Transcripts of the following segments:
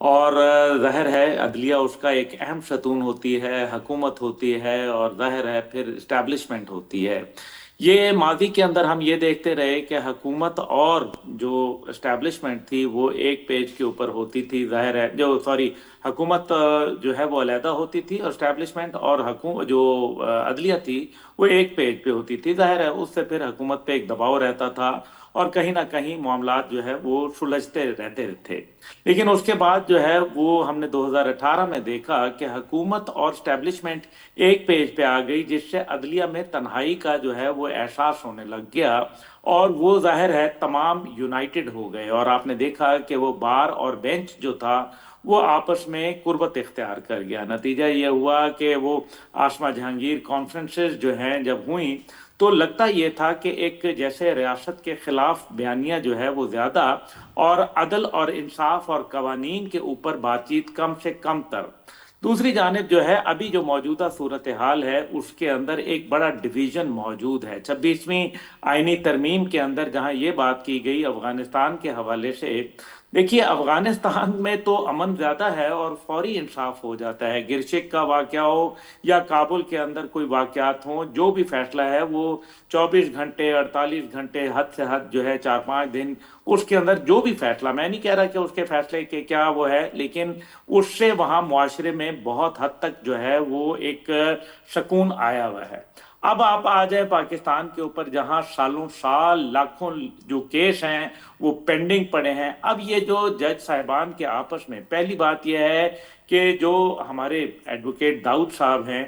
اور ظاہر ہے عدلیہ اس کا ایک اہم ستون ہوتی ہے، حکومت ہوتی ہے، اور ظاہر ہے پھر اسٹیبلشمنٹ ہوتی ہے۔ یہ ماضی کے اندر ہم یہ دیکھتے رہے کہ حکومت اور جو اسٹیبلشمنٹ تھی وہ ایک پیج کے اوپر ہوتی تھی، ظاہر ہے جو سوری حکومت جو ہے وہ علیحدہ ہوتی تھی، اور اسٹیبلشمنٹ اور حکومت جو عدلیہ تھی وہ ایک پیج پہ ہوتی تھی۔ ظاہر ہے اس سے پھر حکومت پہ ایک دباؤ رہتا تھا، اور کہیں نہ کہیں معاملات جو ہے وہ سلجھتے رہتے تھے۔ لیکن اس کے بعد جو ہے وہ ہم نے 2018 میں دیکھا کہ حکومت اور اسٹیبلشمنٹ ایک پیج پہ آ گئی، جس سے عدلیہ میں تنہائی کا جو ہے وہ احساس ہونے لگ گیا، اور وہ ظاہر ہے تمام یونائٹڈ ہو گئے، اور آپ نے دیکھا کہ وہ بار اور بینچ جو تھا وہ آپس میں قربت اختیار کر گیا۔ نتیجہ یہ ہوا کہ وہ آسما جہانگیر کانفرنسز جو ہیں جب ہوئیں تو لگتا یہ تھا کہ ایک جیسے ریاست کے خلاف بیانیہ جو ہے وہ زیادہ، اور عدل اور انصاف اور قوانین کے اوپر بات چیت کم سے کم تر۔ دوسری جانب جو ہے ابھی جو موجودہ صورتحال ہے اس کے اندر ایک بڑا ڈویژن موجود ہے 26ویں آئینی ترمیم کے اندر، جہاں یہ بات کی گئی افغانستان کے حوالے سے۔ دیکھیے افغانستان میں تو امن زیادہ ہے اور فوری انصاف ہو جاتا ہے، گرشک کا واقعہ ہو یا کابل کے اندر کوئی واقعات ہوں، جو بھی فیصلہ ہے وہ 24 گھنٹے 48 گھنٹے حد سے حد جو ہے 4-5 دن اس کے اندر جو بھی فیصلہ، میں نہیں کہہ رہا کہ اس کے فیصلے کے کیا وہ ہے، لیکن اس سے وہاں معاشرے میں بہت حد تک جو ہے وہ ایک سکون آیا ہوا ہے۔ اب آپ آ جائیں پاکستان کے اوپر، جہاں سالوں سال لاکھوں جو کیس ہیں وہ پینڈنگ پڑے ہیں۔ اب یہ جو جج صاحبان کے آپس میں پہلی بات یہ ہے کہ جو ہمارے ایڈوکیٹ داؤد صاحب ہیں،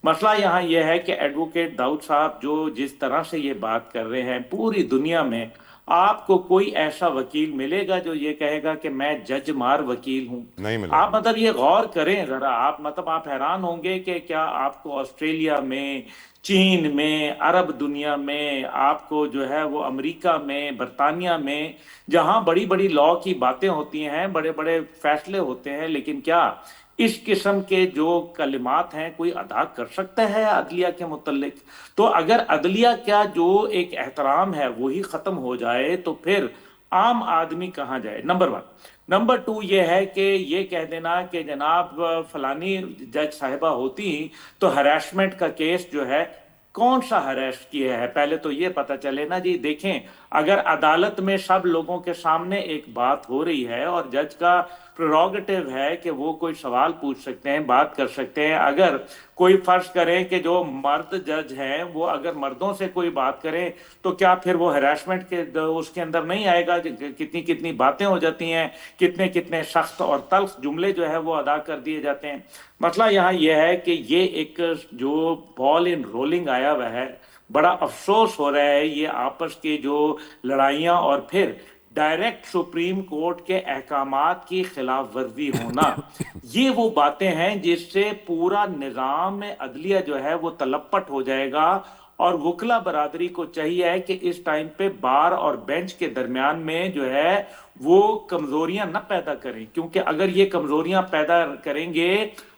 مسئلہ یہاں یہ ہے کہ ایڈوکیٹ داؤد صاحب جو جس طرح سے یہ بات کر رہے ہیں، پوری دنیا میں آپ کو کوئی ایسا وکیل ملے گا جو یہ کہے گا کہ میں جج مار وکیل ہوں؟ نہیں ملے گا۔ آپ مطلب یہ غور کریں ذرا، آپ حیران ہوں گے کہ کیا آپ کو آسٹریلیا میں، چین میں، عرب دنیا میں، آپ کو جو ہے وہ امریکہ میں، برطانیہ میں، جہاں بڑی بڑی لاء کی باتیں ہوتی ہیں، بڑے بڑے فیصلے ہوتے ہیں، لیکن کیا اس قسم کے جو کلمات ہیں کوئی ادا کر سکتا ہے عدلیہ کے متعلق؟ تو اگر عدلیہ کا جو ایک احترام ہے وہی ختم ہو جائے تو پھر عام آدمی کہاں جائے؟ نمبر 1۔ نمبر 2 یہ ہے کہ یہ کہہ دینا کہ جناب فلانی جج صاحبہ ہوتی تو ہراسمنٹ کا کیس جو ہے، کون سا ہراس کیا ہے؟ پہلے تو یہ پتہ چلے نا جی۔ دیکھیں اگر عدالت میں سب لوگوں کے سامنے ایک بات ہو رہی ہے اور جج کا پریروگیٹو ہے کہ وہ کوئی سوال پوچھ سکتے ہیں، بات کر سکتے ہیں، اگر کوئی فرض کریں کہ جو مرد جج ہیں وہ اگر مردوں سے کوئی بات کریں تو کیا پھر وہ ہراسمنٹ کے اس کے اندر نہیں آئے گا؟ کتنی کتنی باتیں ہو جاتی ہیں، کتنے کتنے سخت اور تلخ جملے جو ہے وہ ادا کر دیے جاتے ہیں۔ مسئلہ یہاں یہ ہے کہ یہ ایک جو بال ان رولنگ آیا ہوا ہے، بڑا افسوس ہو رہا ہے یہ آپس کے جو لڑائیاں اور پھر ڈائریکٹ سپریم کورٹ کے احکامات کی خلاف ورزی ہونا، یہ وہ باتیں ہیں جس سے پورا نظام عدلیہ جو ہے وہ تلپٹ ہو جائے گا۔ اور وکلا برادری کو چاہیے کہ اس ٹائم پہ بار اور بینچ کے درمیان میں جو ہے وہ کمزوریاں نہ پیدا کریں، کیونکہ اگر یہ کمزوریاں پیدا کریں گے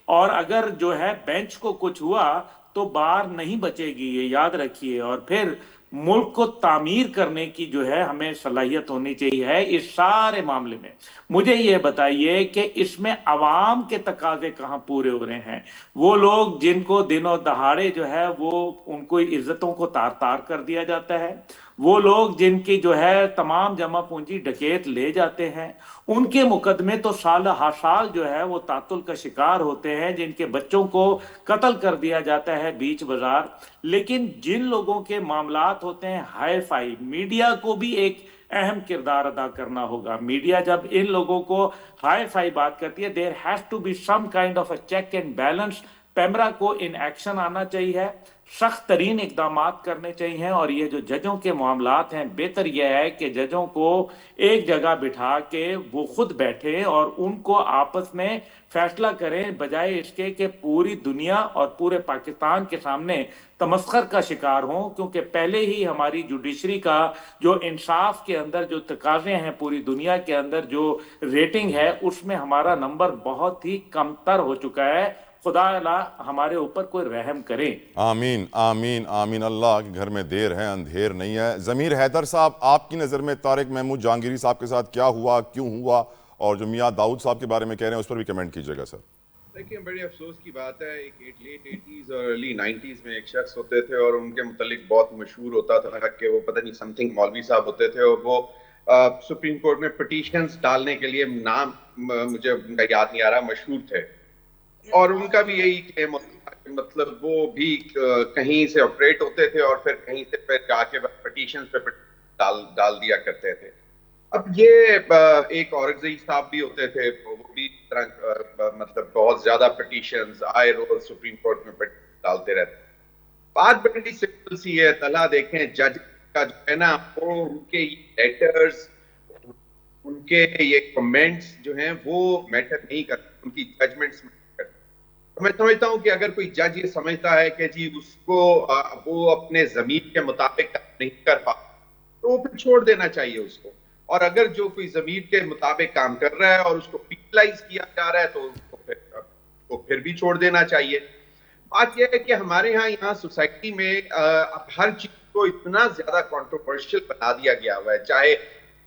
اور اگر جو ہے بینچ کو کچھ ہوا تو بار نہیں بچے گی، یہ یاد رکھیے۔ اور پھر ملک کو تعمیر کرنے کی جو ہے ہمیں صلاحیت ہونی چاہیے اس سارے معاملے میں۔ مجھے یہ بتائیے کہ اس میں عوام کے تقاضے کہاں پورے ہو رہے ہیں؟ وہ لوگ جن کو دنوں دہاڑے جو ہے وہ ان کو عزتوں کو تار تار کر دیا جاتا ہے، وہ لوگ جن کی جو ہے تمام جمع پونجی ڈکیت لے جاتے ہیں، ان کے مقدمے تو سال ہر سال جو ہے وہ تعطل کا شکار ہوتے ہیں، جن کے بچوں کو قتل کر دیا جاتا ہے بیچ بازار۔ لیکن جن لوگوں کے معاملات ہوتے ہیں ہائی فائی، میڈیا کو بھی ایک اہم کردار ادا کرنا ہوگا۔ میڈیا جب ان لوگوں کو ہائی فائی بات کرتی ہے، there has to be some kind of a check and balance. PEMRA کو ان ایکشن آنا چاہیے، سخت ترین اقدامات کرنے چاہیے، اور یہ جو ججوں کے معاملات ہیں بہتر یہ ہے کہ ججوں کو ایک جگہ بٹھا کے وہ خود بیٹھے اور ان کو آپس میں فیصلہ کریں، بجائے اس کے کہ پوری دنیا اور پورے پاکستان کے سامنے تمسخر کا شکار ہوں۔ کیونکہ پہلے ہی ہماری جوڈیشری کا جو انصاف کے اندر جو تقاضے ہیں، پوری دنیا کے اندر جو ریٹنگ ہے، اس میں ہمارا نمبر بہت ہی کم تر ہو چکا ہے۔ خدا اللہ ہمارے اوپر کوئی رحم کرے۔ آمین آمین آمین۔ اللہ کے گھر میں دیر ہے اندھیر نہیں ہے۔ ضمیر حیدر صاحب، آپ کی نظر میں طارق محمود جہانگیری صاحب کے ساتھ کیا ہوا، کیوں ہوا، اور جو میاں داؤد صاحب کے بارے میں کہہ رہے ہیں اس پر بھی کمنٹ کیجیے گا سر. دیکھیں بڑے افسوس کی بات ہے، ایک لیٹ 80s اور ارلی 90s میں ایک شخص ہوتے تھے اور ان کے متعلق بہت مشہور ہوتا تھا کہ وہ پتہ نہیں سم تھنگ مولوی صاحب ہوتے تھے، اور وہ سپریم کورٹ میں پٹیشنز ڈالنے کے لیے، نام مجھے ان کا یاد نہیں آ رہا، مشہور تھے. اور ان کا بھی یہی کہ مطلب وہ بھی کہیں سے آپریٹ ہوتے تھے اور پھر کہیں سے پھر جا کے پٹیشنز پہ ڈال دیا کرتے تھے. اب یہ ایک اورنگزئی صاحب بھی ہوتے تھے، وہ بھی مطلب بہت زیادہ پٹیشنز آئے روز سپریم کورٹ میں ڈالتے رہتے. بات بڑی سمپل سی ہے، طلع دیکھیں جج کا جو ہے نا، وہ ان کے لیٹرز، ان کے یہ کمنٹس جو ہیں وہ میٹر نہیں کرتے، ان کی ججمنٹس میٹر کرتے. میں سمجھتا ہوں کہ اگر کوئی جج یہ سمجھتا ہے کہ جی اس کو وہ اپنے ضمیر کے مطابق نہیں کر پا، تو وہ پھر چھوڑ دینا چاہیے اس کو. اور اگر جو کوئی ضمیر کے مطابق کام کر رہا ہے اور اس کو پینلائز کیا جا رہا ہے تو اس کو پھر بھی چھوڑ دینا چاہیے. بات یہ ہے کہ ہمارے ہاں یہاں سوسائٹی میں اب ہر چیز کو اتنا زیادہ کنٹروورشل بنا دیا گیا ہوا ہے، چاہے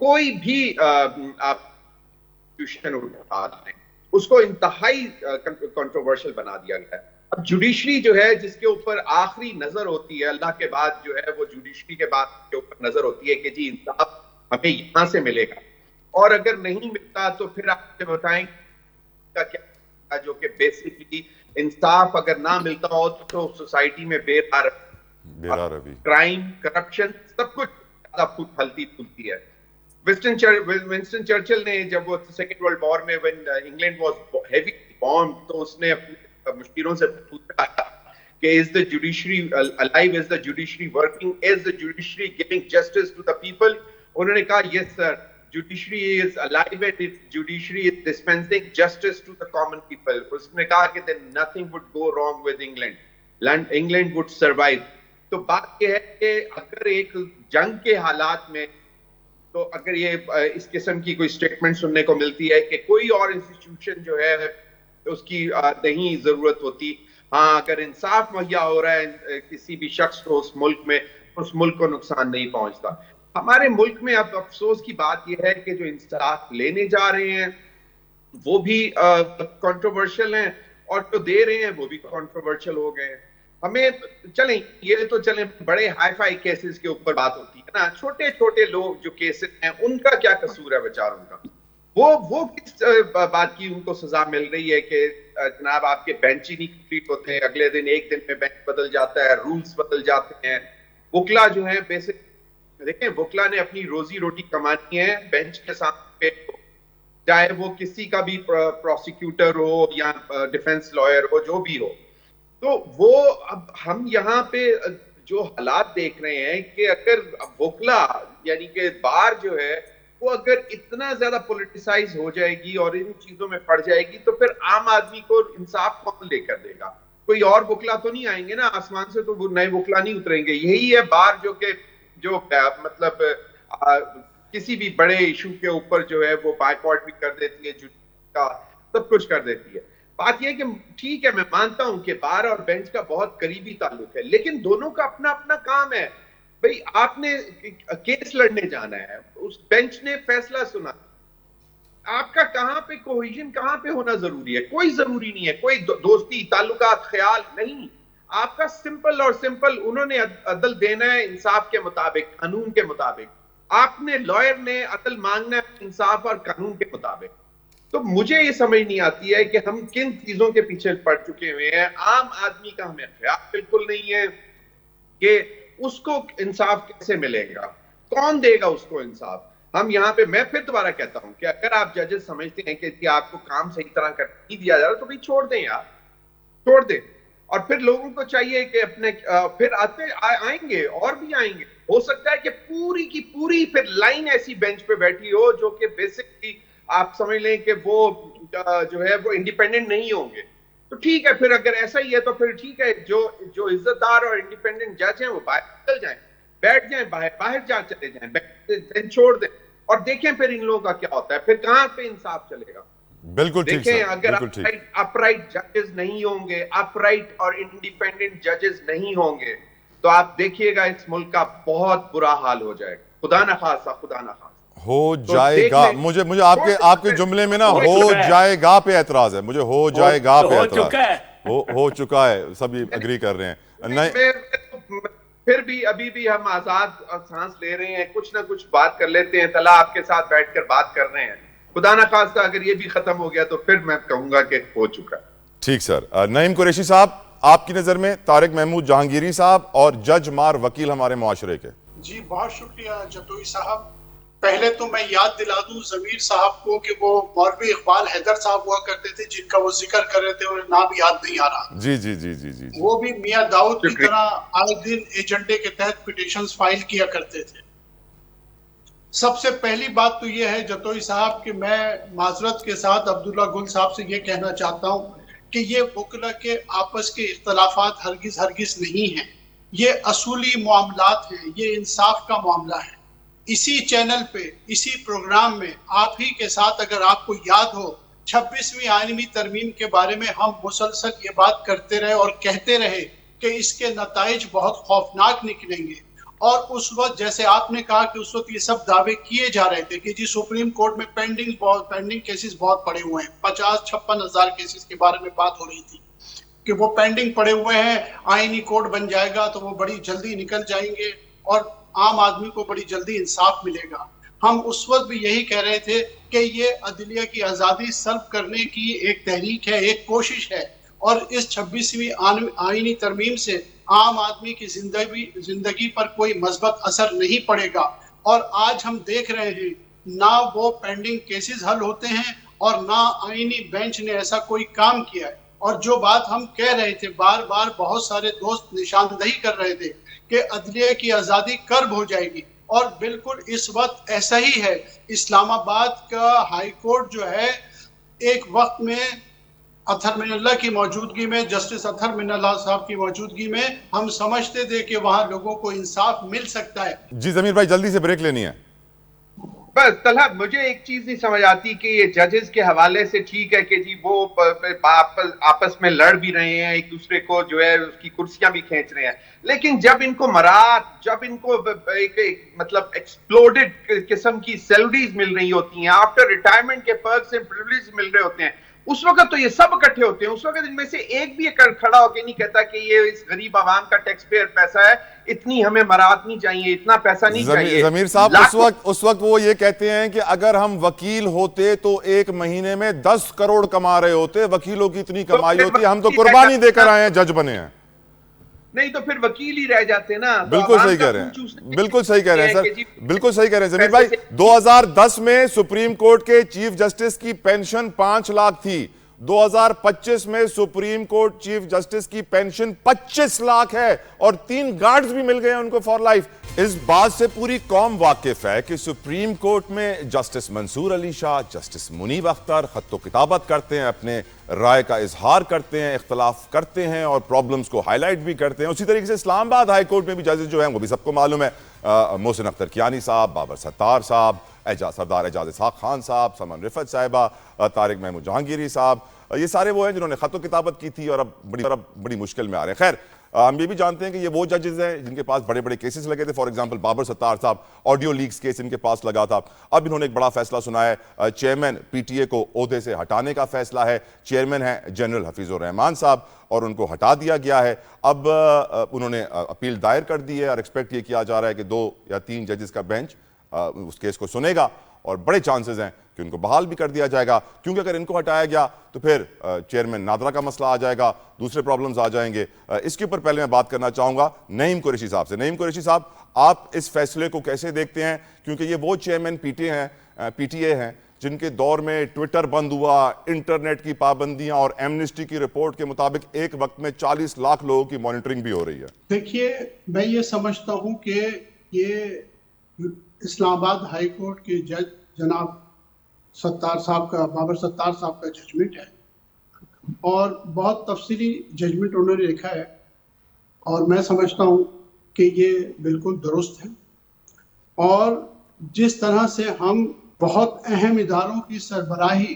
کوئی بھی آپ اٹھا دیں اس کو انتہائی کنٹروورشل بنا دیا گیا ہے. اب جوڈیشری جو ہے جس کے اوپر آخری نظر ہوتی ہے اللہ کے بعد، جو ہے وہ جوڈیشری کے بعد کے اوپر نظر ہوتی ہے کہ جی انصاف ہمیں یہاں سے ملے گا، اور اگر نہیں ملتا تو پھر آپ سے بتائیں کیا، جو کہ بیسکلی انصاف اگر نہ ملتا ہو تو سوسائٹی میں بے روی، کرائم، کرپشن، سب کچھ زیادہ پھلتی پھولتی ہے. ونسٹن چرچل نے جب وہ سیکنڈ ورلڈ وار میں انگلینڈ واز ہیوی بامب، تو اس نے اپنے مشیروں سے پوچھا کہ is the judiciary alive, is the judiciary working, is the judiciary giving justice to the people? انہوں نے کہا yes sir, judiciary is alive and judiciary is dispensing justice to the common people. اس نے کہا کہ then nothing would go wrong with England would survive. تو بات یہ ہے کہ اگر ایک جنگ کے حالات میں، تو اگر یہ اس قسم کی کوئی اسٹیٹمنٹ سننے کو ملتی ہے کہ کوئی اور انسٹیٹیوشن جو ہے اس کی نہیں ضرورت ہوتی، ہاں اگر انصاف مہیا ہو رہا ہے کسی بھی شخص کو اس ملک میں، اس ملک کو نقصان نہیں پہنچتا. ہمارے ملک میں اب افسوس کی بات یہ ہے کہ جو انصاف لینے جا رہے ہیں وہ بھی کنٹروورشل ہیں، اور جو دے رہے ہیں وہ بھی کنٹروورشل ہو گئے ہیں. ہمیں چلیں یہ تو چلیں بڑے ہائی فائی کیسز کے اوپر بات ہوتی ہے نا، چھوٹے چھوٹے لوگ جو کیسز ہیں ان کا کیا قصور ہے بیچاروں کا؟ وہ کس بات کی ان کو سزا مل رہی ہے کہ جناب آپ کے بینچ ہی نہیں کمپلیٹ ہوتے ہیں، اگلے دن ایک دن میں بینچ بدل جاتا ہے، رولز بدل جاتے ہیں. وکلا جو ہیں بیسک دیکھیں، وکلا نے اپنی روزی روٹی کمانی ہے بینچ کے سامنے، چاہے وہ کسی کا بھی پروسیکیوٹر ہو یا ڈیفense لائر ہو، جو بھی ہو. تو وہ اب ہم یہاں پہ جو حالات دیکھ رہے ہیں کہ اگر وکلا یعنی کہ بار جو ہے وہ اگر اتنا زیادہ پولیٹیسائز ہو جائے گی اور ان چیزوں میں پڑ جائے گی، تو پھر عام آدمی کو انصاف کون لے کر دے گا؟ کوئی اور وکلا تو نہیں آئیں گے نا آسمان سے، تو وہ نئے وکلا نہیں اتریں گے. یہی ہے بار جو مطلب کسی بھی بڑے ایشو کے اوپر جو ہے وہ بائیکاٹ بھی کر دیتی ہے، کا سب کچھ کر دیتی ہے. بات یہ کہ ٹھیک ہے میں مانتا ہوں کہ بار اور بینچ کا بہت قریبی تعلق ہے، لیکن دونوں کا اپنا اپنا کام ہے. بھئی آپ نے کیس لڑنے جانا ہے، اس بینچ نے فیصلہ سنا، آپ کا کہاں پہ کوہیژن کہاں پہ ہونا ضروری ہے؟ کوئی ضروری نہیں ہے، کوئی دوستی تعلقات خیال نہیں. آپ کا سمپل اور سمپل انہوں نے عدل دینا ہے انصاف کے مطابق، قانون کے مطابق. آپ نے لائر نے عدل مانگنا ہے انصاف اور قانون کے مطابق. تو مجھے یہ سمجھ نہیں آتی ہے کہ ہم کن چیزوں کے پیچھے پڑ چکے ہوئے ہیں. عام آدمی کا ہمیں خیال بالکل نہیں ہے کہ اس کو انصاف کیسے ملے گا، کون دے گا اس کو انصاف. ہم یہاں پہ، میں پھر دوبارہ کہتا ہوں کہ اگر آپ ججز سمجھتے ہیں کہ آپ کو کام صحیح طرح کر نہیں دیا جا رہا تو بھی چھوڑ دیں یار، چھوڑ دیں. اور پھر لوگوں کو چاہیے کہ اپنے پھر آئیں گے اور بھی آئیں گے. ہو سکتا ہے کہ پوری کی پوری پھر لائن ایسی بینچ پہ بیٹھی ہو جو کہ بیسکلی آپ سمجھ لیں کہ وہ جو ہے وہ انڈیپینڈنٹ نہیں ہوں گے. تو ٹھیک ہے، پھر اگر ایسا ہی ہے تو پھر ٹھیک ہے، جو عزت دار اور انڈیپینڈنٹ جج ہیں وہ باہر چل جائیں، بیٹھ جائیں، باہر جا چلے جائیں، چھوڑ دیں اور دیکھیں پھر ان لوگوں کا کیا ہوتا ہے، پھر کہاں پہ انصاف چلے گا. بالکل ٹھیک دیکھیں سر، اگر بالکل ٹھیک. اپ رائٹ ججز نہیں ہوں گے، اپ رائٹ اور انڈیپینڈنٹ ججز نہیں ہوں گے، تو آپ دیکھیے گا اس ملک کا بہت برا حال ہو جائے گا. خدا نخواستہ، خدا نخواستہ. ہو جائے گا، مجھے آپ کے جملے میں نا ہو جائے گا پہ اعتراض ہے، مجھے ہو جائے گا پہ اعتراض ہو چکا ہے، سب یہ اگری کر رہے ہیں. پھر بھی ابھی بھی ہم آزاد سانس لے رہے ہیں، کچھ نہ کچھ بات کر لیتے ہیں. طلحہ آپ کے ساتھ بیٹھ کر بات کر رہے ہیں، خدا نہ خواستہ اگر یہ بھی ختم ہو گیا تو پھر میں کہوں گا کہ ہو چکا. ٹھیک سر. نعیم قریشی صاحب، آپ کی نظر میں طارق محمود جہانگیری صاحب اور جج مار وکیل ہمارے معاشرے کے. جی بہت شکریہ جتوئی صاحب. پہلے تو میں یاد دلا دوں ضمیر صاحب کو کہ وہ مولوی اقبال حیدر صاحب ہوا کرتے تھے جن کا وہ ذکر کر رہے تھے اور نام یاد نہیں آ رہا. جی جی جی جی جی وہ بھی میاں داؤد کی طرح آئے دن ایجنڈے کے تحت پٹیشنز فائل کیا کرتے تھے. سب سے پہلی بات تو یہ ہے جتوئی صاحب کہ میں معذرت کے ساتھ عبداللہ گل صاحب سے یہ کہنا چاہتا ہوں کہ یہ وکلا کے آپس کے اختلافات ہرگز نہیں ہیں. یہ اصولی معاملات ہیں، یہ انصاف کا معاملہ ہے. اسی چینل پہ اسی پروگرام میں آپ ہی کے ساتھ اگر آپ کو یاد ہو 26ویں آئینی ترمیم کے بارے میں ہم مسلسل یہ بات کرتے رہے اور کہتے رہے کہ اس کے نتائج بہت خوفناک نکلیں گے. اور اس وقت جیسے آپ نے کہا کہ اس وقت یہ سب دعوے کیے جا رہے تھے کہ جی سپریم کورٹ میں پینڈنگ کیسز بہت پڑے ہوئے ہیں، 50-56 ہزار کیسز کے بارے میں بات ہو رہی تھی کہ وہ پینڈنگ پڑے ہوئے ہیں، آئینی کوڈ بن جائے گا تو وہ بڑی جلدی نکل جائیں گے اور عام آدمی کو بڑی جلدی انصاف ملے گا. ہم اس وقت بھی یہی کہہ رہے تھے کہ یہ عدلیہ کی آزادی سلب کرنے کی ایک تحریک ہے، ایک کوشش ہے، اور اس 26ویں آئینی ترمیم سے عام آدمی کی زندگی پر کوئی مثبت اثر نہیں پڑے گا. اور آج ہم دیکھ رہے ہیں نہ وہ پینڈنگ کیسز حل ہوتے ہیں اور نہ آئینی بینچ نے ایسا کوئی کام کیا ہے. اور جو بات ہم کہہ رہے تھے بار بار بہت سارے دوست نشاندہی کر رہے تھے کہ عدلیہ کی آزادی کرب ہو جائے گی، اور بالکل اس وقت ایسا ہی ہے. اسلام آباد کا ہائی کورٹ جو ہے ایک وقت میں اطہر من اللہ کی موجودگی میں، جسٹس اطہر من اللہ صاحب کی موجودگی میں ہم سمجھتے تھے کہ وہاں لوگوں کو انصاف مل سکتا ہے. جی ضمیر بھائی جلدی سے بریک لینی ہے. بس طلحہ مجھے ایک چیز نہیں سمجھ آتی کہ یہ ججز کے حوالے سے ٹھیک ہے کہ جی وہ آپس میں لڑ بھی رہے ہیں، ایک دوسرے کو جو ہے اس کی کرسیاں بھی کھینچ رہے ہیں، لیکن جب ان کو جب ان کو مطلب ایکسپلوڈڈ قسم کی سیلریز مل رہی ہوتی ہیں، آفٹر ریٹائرمنٹ کے پرکس اینڈ پریویلیج مل رہے ہوتے ہیں، اس وقت تو یہ سب اکٹھے ہوتے ہیں. اس وقت ان میں سے ایک بھی کھڑا ہو کے نہیں کہتا کہ یہ اس غریب عوام کا ٹیکس پیئر پیسہ ہے، اتنی ہمیں مراعات نہیں چاہیے، اتنا پیسہ نہیں چاہیے. ضمیر صاحب اس وقت وہ یہ کہتے ہیں کہ اگر ہم وکیل ہوتے تو ایک مہینے میں 10 کروڑ کما رہے ہوتے، وکیلوں کی اتنی کمائی ہوتی، ہم تو قربانی دے کر آئے ہیں، جج بنے ہیں. نہیں تو پھر وکیل ہی رہ جاتے نا. بالکل صحیح کہہ رہے ہیں، بالکل صحیح کہہ رہے ہیں سر، بالکل صحیح کہہ رہے ہیں ضمیر بھائی. 2010 میں سپریم کورٹ کے چیف جسٹس کی پینشن 5 لاکھ تھی، 2025 میں سپریم کورٹ چیف جسٹس کی پینشن 25 لاکھ ہے، اور 3 گارڈز بھی مل گئے ہیں ان کو فار لائف. اس بات سے پوری قوم واقف ہے کہ سپریم کورٹ میں جسٹس منصور علی شاہ، جسٹس منیب اختر خط و کتابت کرتے ہیں، اپنے رائے کا اظہار کرتے ہیں، اختلاف کرتے ہیں اور پرابلمز کو ہائی لائٹ بھی کرتے ہیں. اسی طریقے سے اسلام آباد ہائی کورٹ میں بھی ججز جو ہیں وہ بھی سب کو معلوم ہے، محسن اختر کیانی صاحب، بابر ستار صاحب، سردار اعجاز اسحاق خان صاحب، سمن رفعت صاحبہ، طارق محمود جہانگیری صاحب، یہ سارے وہ ہیں جنہوں نے خط و کتابت کی تھی اور اب بڑی مشکل میں آ رہے ہیں. خیر ہم یہ بھی جانتے ہیں کہ یہ وہ ججز ہیں جن کے پاس بڑے بڑے کیسز لگے تھے. فار ایگزامپل بابر ستار صاحب، آڈیو لیکس کیس ان کے پاس لگا تھا. اب انہوں نے ایک بڑا فیصلہ سنا ہے، چیئرمین پی ٹی اے کو عہدے سے ہٹانے کا فیصلہ ہے. چیئرمین ہیں جنرل حفیظ الرحمان صاحب اور ان کو ہٹا دیا گیا ہے. اب انہوں نے اپیل دائر کر دی ہے اور ایکسپیکٹ یہ کیا جا رہا ہے کہ 2 یا 3 ججز کا بینچ اس کیس کو سنے گا اور بڑے چانسز ہیں کہ ان کو بحال بھی کر دیا جائے گا، کیونکہ اگر ان کو ہٹایا گیا تو پھر چیئرمین نادرا کا مسئلہ آ جائے گا، دوسرے پرابلمز آ جائیں گے. اس کے اوپر پہلے میں بات کرنا چاہوں گا نعیم قریشی صاحب سے. نعیم قریشی صاحب، آپ اس فیصلے کو کیسے دیکھتے ہیں؟ کیونکہ یہ وہ چیئرمین پی ٹی اے ہیں جن کے دور میں ٹویٹر بند ہوا، انٹرنیٹ کی پابندیاں، اور ایمنسٹی کی رپورٹ کے مطابق ایک وقت میں 40 لاکھ لوگوں کی مانیٹرنگ بھی ہو رہی ہے. دیکھیے میں یہ سمجھتا ہوں کہ یہ اسلام آباد ہائی کورٹ کے جج جناب بابر ستار صاحب کا ججمنٹ ہے، اور بہت تفصیلی ججمنٹ انہوں نے لکھا ہے، اور میں سمجھتا ہوں کہ یہ بالکل درست ہے. اور جس طرح سے ہم بہت اہم اداروں کی سربراہی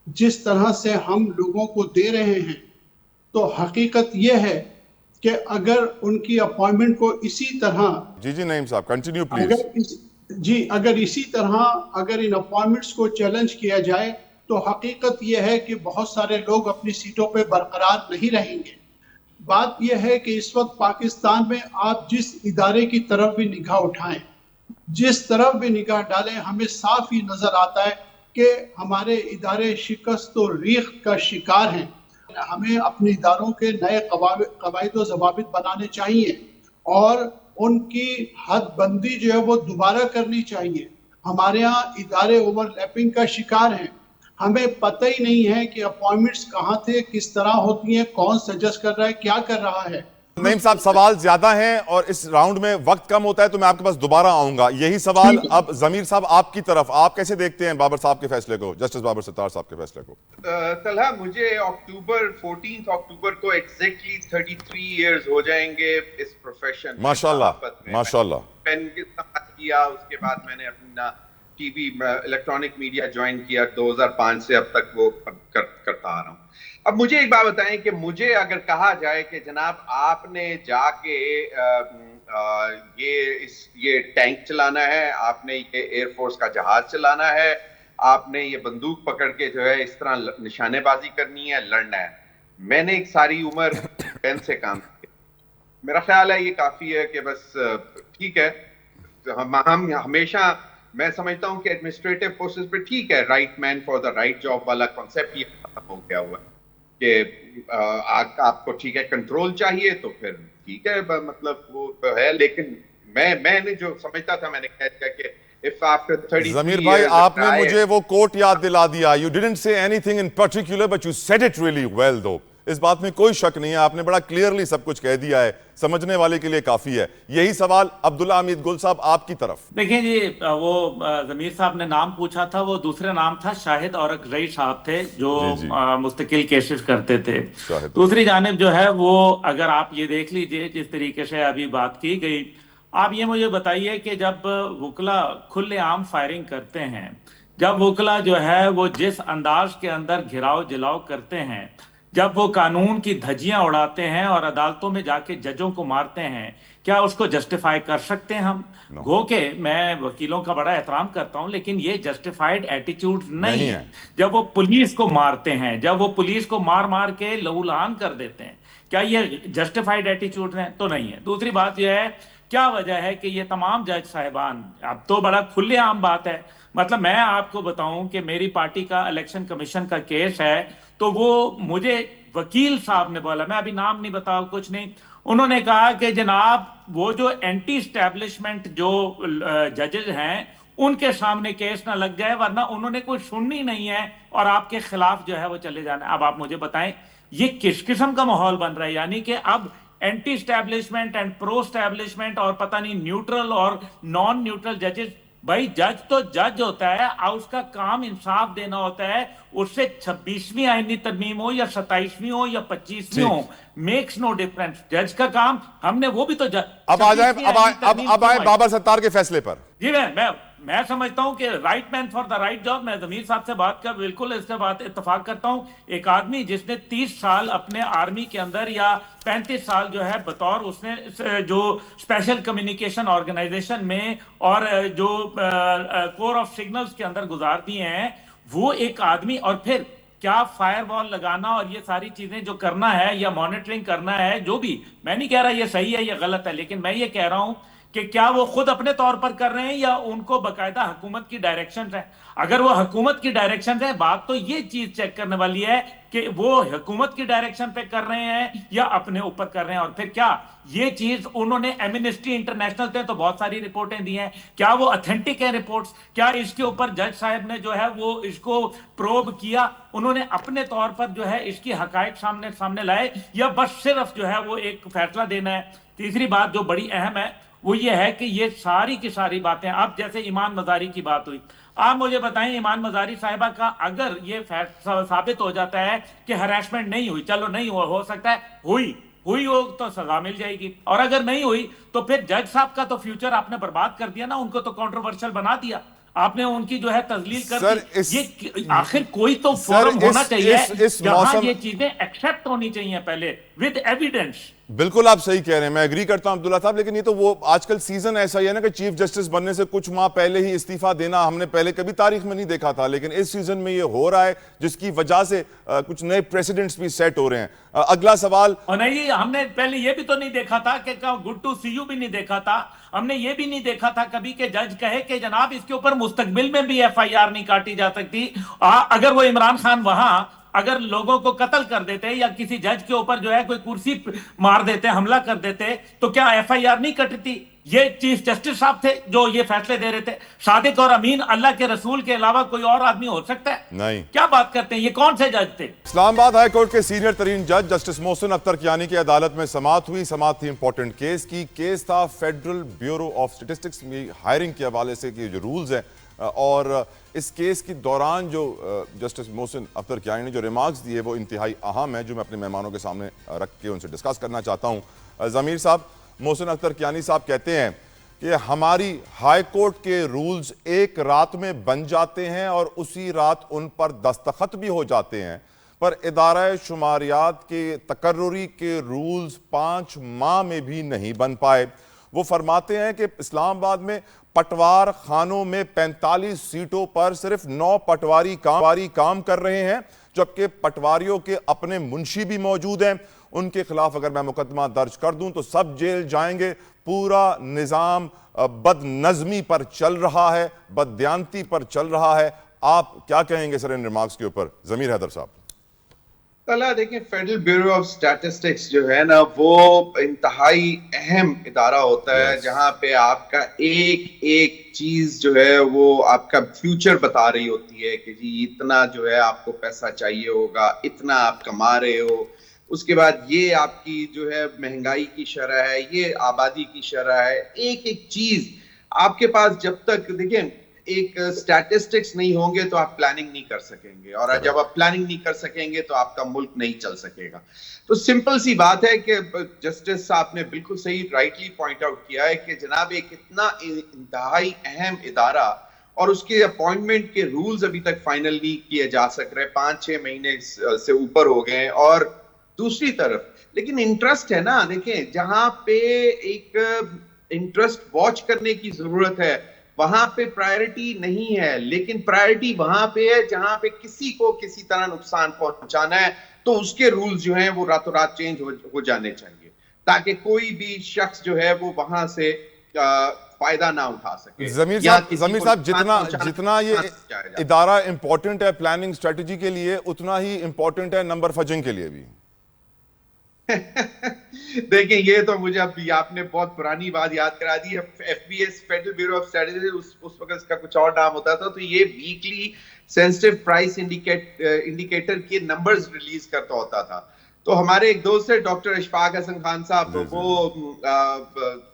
جس طرح سے ہم لوگوں کو دے رہے ہیں، تو حقیقت یہ ہے کہ اگر ان کی اپوائنٹمنٹ کو اسی طرح جی نعیم صاحب کنٹینیو پلیز. جی اگر اسی طرح اگر ان اپوائنٹمنٹس کو چیلنج کیا جائے تو حقیقت یہ ہے کہ بہت سارے لوگ اپنی سیٹوں پہ برقرار نہیں رہیں گے. بات یہ ہے کہ اس وقت پاکستان میں آپ جس ادارے کی طرف بھی نگاہ اٹھائیں، جس طرف بھی نگاہ ڈالیں، ہمیں صاف ہی نظر آتا ہے کہ ہمارے ادارے شکست و ریخت کا شکار ہیں. ہمیں اپنے اداروں کے نئے قواعد و ضوابط بنانے چاہیے اور ان کی حد بندی جو ہے وہ دوبارہ کرنی چاہیے. ہمارے ہاں ادارے اوور لیپنگ کا شکار ہیں. ہمیں پتہ ہی نہیں ہے کہ اپوائنٹمنٹس کہاں تھے، کس طرح ہوتی ہیں، کون سجیسٹ کر رہا ہے، کیا کر رہا ہے. نعیم صاحب سوال زیادہ ہیں اور اس راؤنڈ میں وقت کم ہوتا ہے تو میں آپ کے پاس دوبارہ آؤں گا. یہی سوال اب ضمیر صاحب آپ کی طرف، آپ کیسے دیکھتے ہیں بابر صاحب کے فیصلے کو، جسٹس بابر ستار صاحب کے فیصلے کو؟ طلحہ مجھے 14 اکتوبر کو ایگزیکٹلی 33 ایئرز ہو جائیں گے اس پروفیشن. ماشاءاللہ ماشاءاللہ. میں نے کیا اس کے بعد میں نے اپنا T V electronic media join کیا 2005 سے اب تک وہ کرتا آ رہا ہوں. اب مجھے ایک بات بتائیں کہ مجھے اگر کہا جائے کہ جناب آپ نے جا کے یہ ٹینک چلانا ہے، آپ نے یہ ایئر فورس کا جہاز چلانا ہے، آپ نے یہ بندوق پکڑ کے جو ہے اس طرح نشانے بازی کرنی ہے، لڑنا ہے. میں نے ایک ساری عمر پین سے کام کیا. میرا خیال ہے یہ کافی ہے کہ بس ٹھیک ہے. ہم ہمیشہ میں سمجھتا ہوں کہ ایڈمنسٹریٹو پوسٹس پہ ٹھیک ہے، right man for the right job والا کانسیپٹ یہ ختم ہو گیا ہوا ہے کہ آپ کو ٹھیک ہے کنٹرول چاہیے تو پھر ٹھیک ہے، مطلب وہ ہے. لیکن میں نے جو سمجھتا تھا میں نے کہہ دیا کہ if after 33 ضمیر بھائی آپ نے مجھے وہ کوٹ یاد دلا دیا. You didn't say anything in particular but you said it really well though. اس بات میں کوئی شک نہیں ہے، آپ نے بڑا کلیئرلی سب کچھ کہہ دیا ہے، سمجھنے والے کے لیے کافی ہے. یہی سوال عبداللہ حمید گل صاحب آپ کی طرف. دیکھیں جی، وہ ضمیر صاحب نے نام پوچھا تھا، وہ دوسرا نام تھا شاہد اورک رئی صاحب تھے جو مستقل کیسز کرتے تھے. دوسری جانب جو ہے وہ اگر آپ یہ دیکھ لیجئے جس طریقے سے ابھی بات کی گئی، آپ یہ مجھے بتائیے کہ جب وکلا کھلے عام فائرنگ کرتے ہیں، جب وکلا جو ہے وہ جس انداز کے اندر گھراؤ جلاؤ کرتے ہیں، جب وہ قانون کی دھجیاں اڑاتے ہیں اور عدالتوں میں جا کے ججوں کو مارتے ہیں، کیا اس کو جسٹیفائی کر سکتے ہیں ہم؟ گو کہ میں وکیلوں کا بڑا احترام کرتا ہوں لیکن یہ جسٹیفائیڈ ایٹیچیوڈ نہیں ہے. جب وہ پولیس کو مارتے ہیں، جب وہ پولیس کو مار کے لہو لہان کر دیتے ہیں، کیا یہ جسٹیفائیڈ ایٹیچیوڈ ہے؟ تو نہیں ہے. دوسری بات یہ ہے کیا وجہ ہے کہ یہ تمام جج صاحبان، اب تو بڑا کھلے عام بات ہے، مطلب میں آپ کو بتاؤں کہ میری پارٹی کا الیکشن کمیشن کا کیس ہے تو وہ مجھے وکیل صاحب نے بولا، میں ابھی نام نہیں بتاؤ کچھ نہیں، انہوں نے کہا کہ جناب وہ جو اینٹی اسٹیبلشمنٹ جو ججز ہیں ان کے سامنے کیس نہ لگ جائے ورنہ انہوں نے کوئی سننی نہیں ہے اور آپ کے خلاف جو ہے وہ چلے جانا ہے. اب آپ مجھے بتائیں یہ کس قسم کا ماحول بن رہا ہے؟ یعنی کہ اب anti establishment and pro establishment اور پتہ نہیں نیوٹرل اور نان نیوٹرل ججز. بھائی جج تو جج ہوتا ہے اور اس کا کام انصاف دینا ہوتا ہے. اس سے 26ویں آئینی ترمیم ہو یا 27ویں ہو یا 25ویں ہو، میکس نو ڈفرنس. جج کا کام ہم نے وہ بھی تو اب آئے بابر ستار کے فیصلے پر. جی میں سمجھتا ہوں کہ right man for the right job. میں ضمیر صاحب سے بات کر بالکل اس سے بات اتفاق کرتا ہوں. ایک آدمی جس نے 30 سال اپنے آرمی کے اندر یا 35 سال جو ہے بطور اس نے جو اسپیشل کمیونیکیشن آرگنائزیشن میں اور جو کور آف سگنلز کے اندر گزار دیے ہیں، وہ ایک آدمی اور پھر کیا فائر وال لگانا اور یہ ساری چیزیں جو کرنا ہے یا مانیٹرنگ کرنا ہے، جو بھی میں نہیں کہہ رہا یہ صحیح ہے یا غلط ہے، لیکن میں یہ کہہ رہا ہوں کہ کیا وہ خود اپنے طور پر کر رہے ہیں یا ان کو باقاعدہ حکومت کی ڈائریکشن ہے. اگر وہ حکومت کی ڈائریکشن ہے، بات تو یہ چیز چیک کرنے والی ہے کہ وہ حکومت کی ڈائریکشن پہ کر رہے ہیں یا اپنے اوپر کر رہے ہیں. اور پھر کیا یہ چیز انہوں نے ایمنسٹی انٹرنیشنل پہ تو بہت ساری رپورٹیں دی ہیں، کیا وہ اتھینٹک ہیں رپورٹس؟ کیا اس کے اوپر جج صاحب نے جو ہے وہ اس کو پروب کیا؟ انہوں نے اپنے طور پر جو ہے اس کی حقائق سامنے لائے یا بس صرف جو ہے وہ ایک فیصلہ دینا ہے؟ تیسری بات جو بڑی اہم ہے وہ یہ ہے کہ یہ ساری کی ساری باتیں، اب جیسے ایمان مزاری کی بات ہوئی، آپ مجھے بتائیں ایمان مزاری صاحبہ کا اگر یہ ثابت ہو جاتا ہے کہ ہراسمنٹ نہیں ہوئی، چلو نہیں ہو سکتا ہے ہوئی ہو تو سزا مل جائے گی، اور اگر نہیں ہوئی تو پھر جج صاحب کا تو فیوچر آپ نے برباد کر دیا نا، ان کو تو کنٹروورشل بنا دیا آپ نے، ان کی جو ہے تذلیل کر دی. یہ آخر کوئی تو فورم ہونا چاہیے جہاں یہ چیزیں ایکسپٹ ہونی چاہیے پہلے ود ایویڈنس. بالکل آپ صحیح کہہ رہے ہیں, میں ایگری کرتا ہوں عبداللہ صاحب, لیکن یہ تو وہ آج کل سیزن ایسا ہی ہے نا کہ چیف جسٹس بننے سے کچھ ماہ پہلے ہی استعفیٰ دینا ہم نے پہلے کبھی تاریخ میں نہیں دیکھا تھا, لیکن اس سیزن میں یہ ہو رہا ہے جس کی وجہ سے کچھ نئے پریسیڈنٹس بھی سیٹ ہو رہے ہیں. اگلا سوال. اور نہیں, ہم نے پہلے یہ بھی تو نہیں دیکھا تھا کہ گڈ ٹو سی یو بھی نہیں دیکھا تھا, ہم نے یہ بھی نہیں دیکھا تھا کبھی کہ جج کہے کہ جناب اس کے اوپر مستقبل میں بھی ایف آئی آر نہیں کاٹی جا سکتی. اگر وہ عمران خان وہاں اگر لوگوں کو قتل کر دیتے یا کسی جج کے اوپر جو ہے کوئی کرسی مار دیتے, حملہ کر دیتے, تو کیا ایف آئی آر نہیں کٹتی؟ یہ چیف جسٹس صاحب تھے جو یہ فیصلے دے رہے تھے. صادق اور امین اللہ کے رسول کے علاوہ کوئی اور آدمی ہو سکتا ہے؟ نہیں. کیا بات کرتے ہیں, یہ کون سے جج تھے؟ اسلام آباد ہائی کورٹ کے سینئر ترین جج جسٹس محسن اختر کیانی کی عدالت میں سماعت ہوئی. سماعت تھی امپورٹنٹ کیس کی. کیس تھا فیڈرل بیورو آف سٹیٹسٹکس میں ہائرنگ کے حوالے سے کہ جو رولز ہیں, اور اس کیس کی دوران جو جسٹس محسن اختر کیانی نے جو ریمارکس دیے وہ انتہائی اہم ہیں جو میں اپنے مہمانوں کے سامنے رکھ کے ان سے ڈسکس کرنا چاہتا ہوں. ضمیر صاحب, محسن اختر کیانی صاحب کہتے ہیں کہ ہماری ہائی کورٹ کے رولز ایک رات میں بن جاتے ہیں اور اسی رات ان پر دستخط بھی ہو جاتے ہیں, پر ادارہ شماریات کے تقرری کے رولز 5 ماہ میں بھی نہیں بن پائے. وہ فرماتے ہیں کہ اسلام آباد میں پٹوار خانوں میں 45 سیٹوں پر صرف 9 پٹواری کام کر رہے ہیں, جبکہ پٹواریوں کے اپنے منشی بھی موجود ہیں. ان کے خلاف اگر میں مقدمہ درج کر دوں تو سب جیل جائیں گے. پورا نظام بد نظمی پر چل رہا ہے, بد دیانتی پر چل رہا ہے. آپ کیا کہیں گے سر ان ریمارکس کے اوپر؟ ضمیر حیدر صاحب. دیکھیں, فیڈرل بیورو آف سٹیٹسٹکس جو ہے نا وہ انتہائی اہم ادارہ ہوتا ہے جہاں پہ آپ کا ایک ایک چیز جو ہے وہ آپ کا فیوچر بتا رہی ہوتی ہے کہ جی اتنا جو ہے آپ کو پیسہ چاہیے ہوگا, اتنا آپ کما رہے ہو, اس کے بعد یہ آپ کی جو ہے مہنگائی کی شرح ہے, یہ آبادی کی شرح ہے. ایک ایک چیز آپ کے پاس جب تک دیکھیں ایک سٹیٹسٹکس نہیں ہوں گے تو آپ پلاننگ نہیں کر سکیں گے, اور جب آپ پلاننگ نہیں کر سکیں گے تو آپ کا ملک نہیں چل سکے گا. تو سمپل سی بات ہے کہ جسٹس صاحب نے بالکل صحیح رائٹلی پوائنٹ آؤٹ کیا ہے کہ جناب ایک اتنا انتہائی اہم ادارہ اور اس کے اپوائنٹمنٹ کے رولز ابھی تک فائنل نہیں کیے جا سک رہے, 5-6 مہینے سے اوپر ہو گئے. اور دوسری طرف لیکن انٹرسٹ ہے نا, دیکھیں جہاں پہ ایک انٹرسٹ واچ کرنے کی ضرورت ہے وہاں پہ پرائرٹی نہیں ہے, لیکن پرائرٹی وہاں پہ ہے جہاں پہ کسی کو کسی طرح نقصان پہنچانا ہے تو اس کے رولز جو ہیں وہ راتوں رات چینج ہو جانے چاہیے تاکہ کوئی بھی شخص جو ہے وہ وہاں سے فائدہ نہ اٹھا سکے. ضمیر صاحب, جتنا یہ ادارہ امپورٹنٹ ہے پلاننگ اسٹریٹجی کے لیے, اتنا ہی امپورٹنٹ ہے نمبر فجنگ کے لیے بھی. دیکھیں یہ تو مجھے ابھی آپ نے بہت پرانی بات یاد کرا دی. F B S federal bureau of statistics اس وقت اس کا کچھ اور نام ہوتا تھا, تو یہ ویکلی سینسٹیو پرائس انڈیکیٹر کے نمبرز ریلیز کرتا ہوتا تھا. تو ہمارے ایک دوست ہے ڈاکٹر اشفاق حسن خان صاحب, وہ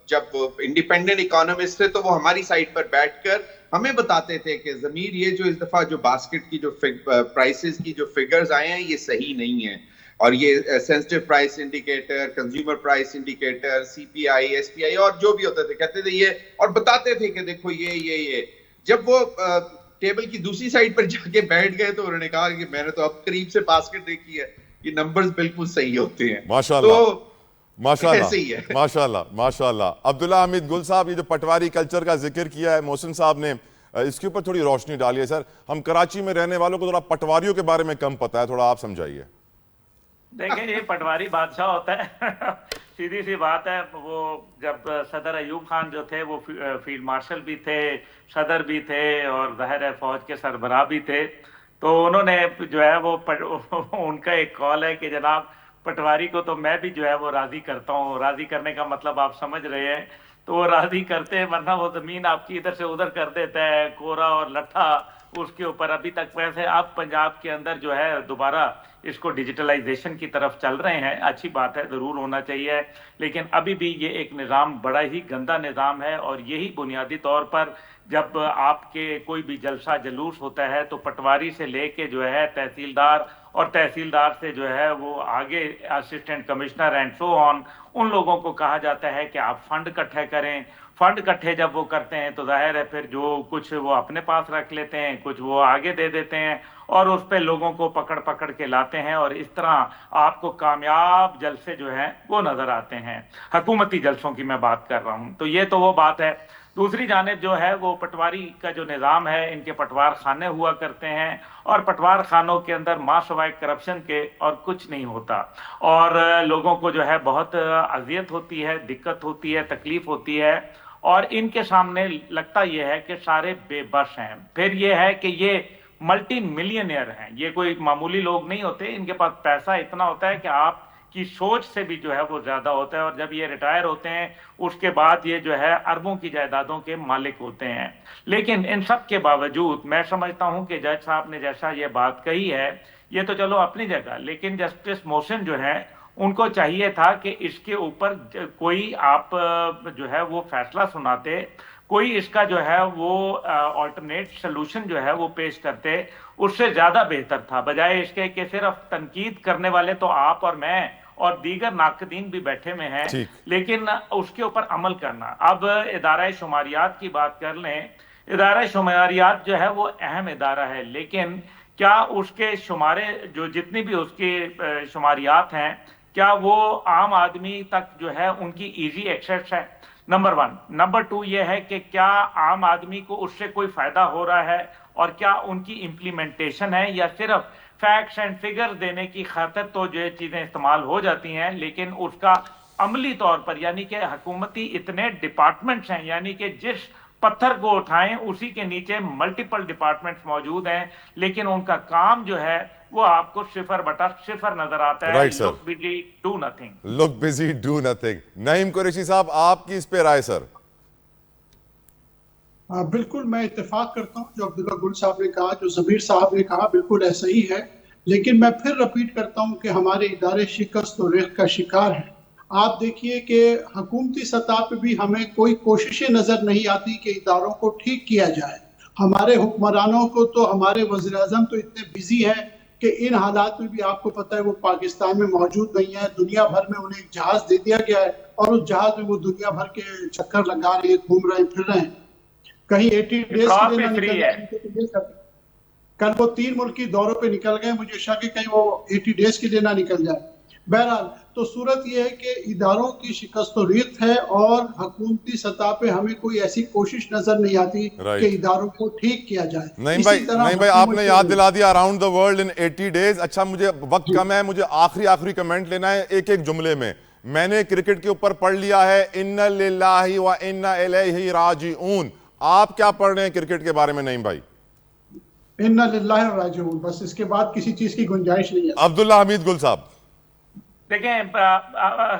جب انڈیپینڈنٹ اکانومسٹ تھے تو وہ ہماری سائٹ پر بیٹھ کر ہمیں بتاتے تھے کہ ضمیر یہ جو اس دفعہ جو باسکٹ کی جو پرائسز کی جو فگرز آئے ہیں یہ صحیح نہیں ہیں, اور یہ sensitive price indicator, consumer price indicator, C P I, S P I اور جو بھی ہوتے تھے کہتے تھے یہ, اور بتاتے تھے کہ دیکھو یہ جب وہ ٹیبل کی دوسری سائڈ پر جا کے بیٹھ گئے تو انہوں نے کہا کہ میں نے تو اب قریب سے باسکٹ دیکھی ہے, یہ نمبرز بالکل صحیح ہوتے ہیں. ماشاءاللہ. عبداللہ حمید گل صاحب, یہ جو پٹواری کلچر کا ذکر کیا ہے محسن صاحب نے, اس کے اوپر تھوڑی روشنی ڈالی ہے سر. ہم کراچی میں رہنے والوں کو تھوڑا پٹواریوں کے بارے میں کم پتہ ہے, تھوڑا آپ سمجھائیے. دیکھیں یہ پٹواری بادشاہ ہوتا ہے, سیدھی سی بات ہے. وہ جب صدر ایوب خان جو تھے وہ فیلڈ مارشل بھی تھے, صدر بھی تھے, اور ظاہر ہے فوج کے سربراہ بھی تھے, تو انہوں نے جو ہے وہ ان کا ایک کال ہے کہ جناب پٹواری کو تو میں بھی جو ہے وہ راضی کرتا ہوں. راضی کرنے کا مطلب آپ سمجھ رہے ہیں, تو وہ راضی کرتے ہیں, ورنہ وہ زمین آپ کی ادھر سے ادھر کر دیتا ہے, کورا اور لٹھا اس کے اوپر. ابھی تک ویسے اب پنجاب کے اندر جو ہے دوبارہ اس کو ڈیجیٹلائزیشن کی طرف چل رہے ہیں, اچھی بات ہے, ضرور ہونا چاہیے, لیکن ابھی بھی یہ ایک نظام بڑا ہی گندا نظام ہے. اور یہی بنیادی طور پر جب آپ کے کوئی بھی جلسہ جلوس ہوتا ہے تو پٹواری سے لے کے جو ہے تحصیلدار, اور تحصیلدار سے جو ہے وہ آگے اسسٹنٹ کمشنر اینڈ سو آن, ان لوگوں کو کہا جاتا ہے کہ آپ فنڈ اکٹھے کریں. فنڈ اکٹھے جب وہ کرتے ہیں تو ظاہر ہے پھر جو کچھ وہ اپنے پاس رکھ لیتے ہیں, کچھ وہ آگے دے دیتے ہیں, اور اس پہ لوگوں کو پکڑ پکڑ کے لاتے ہیں, اور اس طرح آپ کو کامیاب جلسے جو ہیں وہ نظر آتے ہیں. حکومتی جلسوں کی میں بات کر رہا ہوں. تو یہ تو وہ بات ہے. دوسری جانب جو ہے وہ پٹواری کا جو نظام ہے, ان کے پٹوار خانے ہوا کرتے ہیں, اور پٹوار خانوں کے اندر ماں سوائے کرپشن کے اور کچھ نہیں ہوتا, اور لوگوں کو جو ہے بہت اذیت ہوتی ہے, دقت ہوتی ہے, تکلیف ہوتی ہے, اور ان کے سامنے لگتا یہ ہے کہ سارے بے بس ہیں. پھر یہ ہے کہ یہ ملٹی ملینئر ہیں, یہ کوئی معمولی لوگ نہیں ہوتے, ان کے پاس پیسہ اتنا ہوتا ہے کہ آپ کی سوچ سے بھی جو ہے وہ زیادہ ہوتا ہے, اور جب یہ ریٹائر ہوتے ہیں اس کے بعد یہ جو ہے اربوں کی جائیدادوں کے مالک ہوتے ہیں. لیکن ان سب کے باوجود میں سمجھتا ہوں کہ جج صاحب نے جیسا یہ بات کہی ہے یہ تو چلو اپنی جگہ, لیکن جسٹس محسن جو ہے ان کو چاہیے تھا کہ اس کے اوپر کوئی آپ جو ہے وہ فیصلہ سناتے, کوئی اس کا جو ہے وہ آلٹرنیٹ سلوشن جو ہے وہ پیش کرتے. اس سے زیادہ بہتر تھا, بجائے اس کے کہ صرف تنقید کرنے والے تو آپ اور میں اور دیگر ناقدین بھی بیٹھے ہوئے ہیں, لیکن اس کے اوپر عمل کرنا. اب ادارہ شماریات کی بات کر لیں, ادارہ شماریات جو ہے وہ اہم ادارہ ہے, لیکن کیا اس کے شمارے جو جتنی بھی اس کے شماریات ہیں کیا وہ عام آدمی تک جو ہے ان کی ایزی ایکسیس ہے؟ نمبر 1. نمبر 2 یہ ہے کہ کیا عام آدمی کو اس سے کوئی فائدہ ہو رہا ہے, اور کیا ان کی امپلیمنٹیشن ہے, یا صرف فیکٹس اینڈ فگر دینے کی خاطر تو جو چیزیں استعمال ہو جاتی ہیں, لیکن اس کا عملی طور پر, یعنی کہ حکومتی اتنے ڈپارٹمنٹس ہیں, یعنی کہ جس پتھر کو اٹھائیں اسی کے نیچے ملٹیپل ڈپارٹمنٹس موجود ہیں, لیکن ان کا کام جو ہے وہ آپ کو 0/0 نظر آتا ہے. Look busy do nothing. Look busy do nothing. Naeem Qureshi صاحب, آپ کی اس پہ رائے سر؟ بالکل میں اتفاق کرتا ہوں جو عبداللہ گل صاحب نے کہا, جو ضمیر صاحب نے کہا, بالکل ایسا ہی ہے. لیکن میں پھر رپیٹ کرتا ہوں کہ ہمارے ادارے شکست و ریخت کا شکار ہیں. آپ دیکھیے کہ حکومتی سطح پہ بھی ہمیں کوئی کوششیں نظر نہیں آتی کہ اداروں کو ٹھیک کیا جائے. ہمارے حکمرانوں کو تو, ہمارے وزیر اعظم تو اتنے بزی ہیں کہ ان حالات میں بھی آپ کو پتہ ہے وہ پاکستان میں موجود نہیں ہے. دنیا بھر میں انہیں ایک جہاز دے دیا گیا ہے, اور اس جہاز میں وہ دنیا بھر کے چکر لگا رہے ہیں, گھوم رہے ہیں, پھر رہے ہیں. کہیں 80 ڈیز کے لیے نہ نکل جائے. کل وہ 3 ملکی دوروں پہ نکل گئے, مجھے شک ہے کہیں وہ 80 ڈیز کے لیے نہ نکل جائے. بہرحال تو صورت یہ ہے کہ اداروں کی شکست و ریخت ہے, اور حکومتی سطح پہ ہمیں کوئی ایسی کوشش نظر نہیں آتی کہ اداروں کو ٹھیک کیا جائے. نہیں بھائی آپ نے یاد دلا دیا around the world in 80 days. اچھا مجھے وقت کم ہے, مجھے آخری کمنٹ لینا ہے ایک جملے میں. میں نے کرکٹ کے اوپر پڑھ لیا ہے ان للہ و انا الیہ راجعون. آپ کیا پڑھ رہے ہیں کرکٹ کے بارے میں نعیم بھائی؟ انا للہ و راجعون, بس اس کے بعد کسی چیز کی گنجائش نہیں ہے. عبداللہ حمید گل صاحب. دیکھیں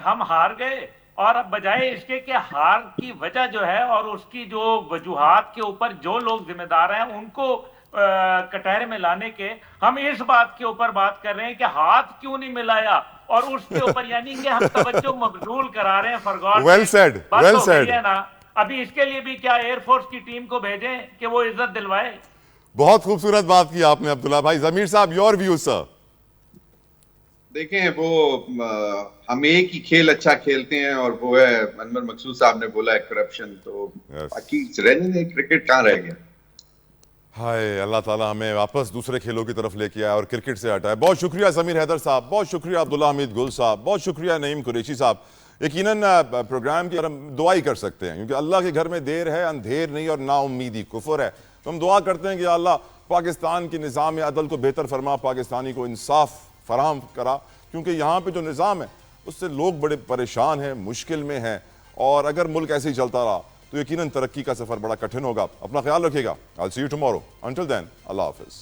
ہم ہار گئے, اور اب بجائے اس کے کہ ہار کی وجہ جو ہے اور اس کی جو وجوہات کے اوپر جو لوگ ذمہ دار ہیں ان کو کٹہرے میں لانے کے, ہم اس بات کے اوپر بات کر رہے ہیں کہ ہاتھ کیوں نہیں ملایا, اور اس کے اوپر یعنی کہ ہم توجہ مبذول کرا رہے ہیں. For well said, well said. ابھی اس کے لیے بھی کیا ایئر فورس کی ٹیم کو بھیجیں کہ وہ عزت دلوائے. بہت خوبصورت بات کی آپ نے عبداللہ بھائی. ضمیر صاحب یور ویو سر. دیکھیں وہ ہم ایک ہی کھیل اچھا کھیلتے ہیں, اور وہ ہے انور مقصود صاحب نے بولا ہے کرپشن. تو باقی رہنے دیں, کرکٹ کہاں رہ گیا. ہائے اللہ تعالیٰ ہمیں واپس دوسرے کھیلوں کی طرف لے کے آیا اور کرکٹ سے ہٹائے. بہت شکریہ ضمیر حیدر صاحب, بہت شکریہ عبداللہ حمید گل صاحب, بہت شکریہ نعیم قریشی صاحب. یقیناً پروگرام کی ہم دعا ہی کر سکتے ہیں, کیونکہ اللہ کے گھر میں دیر ہے, اندھیر نہیں, اور نا امیدی کفر ہے. تو ہم دعا کرتے ہیں کہ اللہ پاکستان کے نظام عدل کو بہتر فرما, پاکستانی کو انصاف فراہم کرا, کیونکہ یہاں پہ جو نظام ہے اس سے لوگ بڑے پریشان ہیں, مشکل میں ہیں, اور اگر ملک ایسے ہی چلتا رہا تو یقیناً ترقی کا سفر بڑا کٹھن ہوگا. اپنا خیال رکھیے گا. I'll see you tomorrow. Until then, اللہ حافظ.